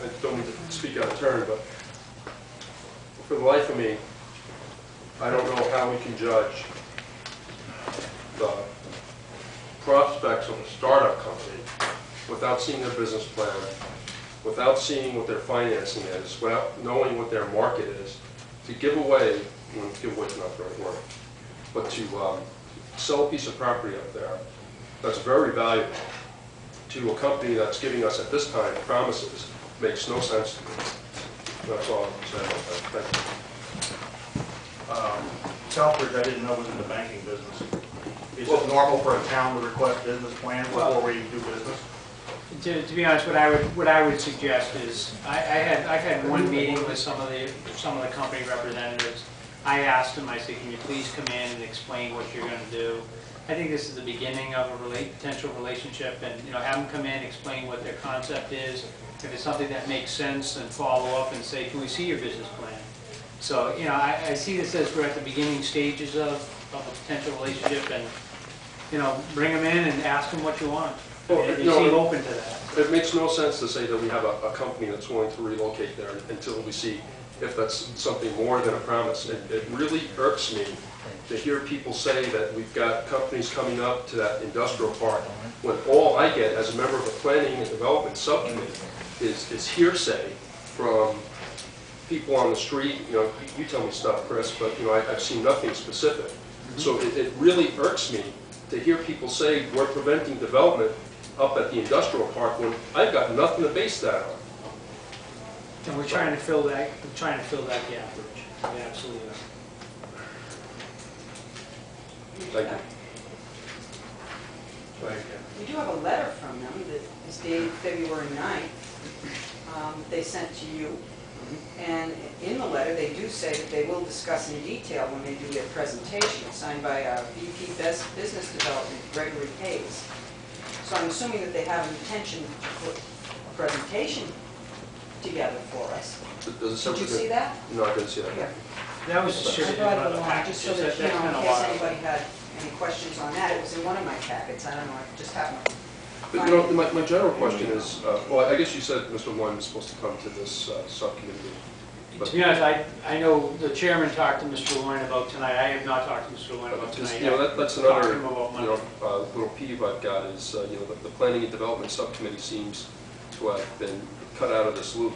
I don't mean to speak out of turn, but for the life of me, I don't know how we can judge the prospects of a startup company without seeing their business plan, without seeing what their financing is, without knowing what their market is, to give away, give away is not the right word, but to sell a piece of property up there that's very valuable to a company that's giving us at this time promises makes no sense to me. That's all I'm saying about that. Thank you. Southbridge, I didn't know was in the banking business. Is it normal for a town to request business plans before we do business? To be honest, what I would suggest is I've had one meeting with some of the company representatives. I asked them, I said, can you please come in and explain what you're going to do? I think this is the beginning of a potential relationship, and have them come in, explain what their concept is. If it's something that makes sense, then follow up and say, can we see your business plan? So I see this as we're at the beginning stages of a potential relationship, and bring them in and ask them what you want. Well, they seem open to that. It makes no sense to say that we have a company that's willing to relocate there until we see if that's something more than a promise. It really irks me to hear people say that we've got companies coming up to that industrial park when all I get as a member of the Planning and Development Subcommittee is hearsay from people on the street. You tell me stuff, Chris, but I've seen nothing specific. So it really irks me to hear people say we're preventing development up at the industrial park when I've got nothing to base that on. And we're trying to fill that. We're trying to fill that gap, Rich. We absolutely are. Thank you. We do have a letter from them that is dated February 9th. They sent to you. And in the letter, they do say that they will discuss in detail when they do their presentation, signed by VP Business Development, Gregory Hayes. So I'm assuming that they have an intention to put a presentation together for us. Did you see that? No, I didn't see that. Yeah. That was I distributed in brought one it of the along packages. just so that, That's kind in of case wild. anybody had any questions on that. It was in one of my packets. I don't know, I just happened to But my general question is, well, I guess you said Mr. Lund was supposed to come to this subcommittee. To be honest, I know the chairman talked to Mr. Loin about tonight. I have not talked to Mr. Loin about tonight. That's another little peeve I've got is the Planning and Development Subcommittee seems to have been cut out of this loop.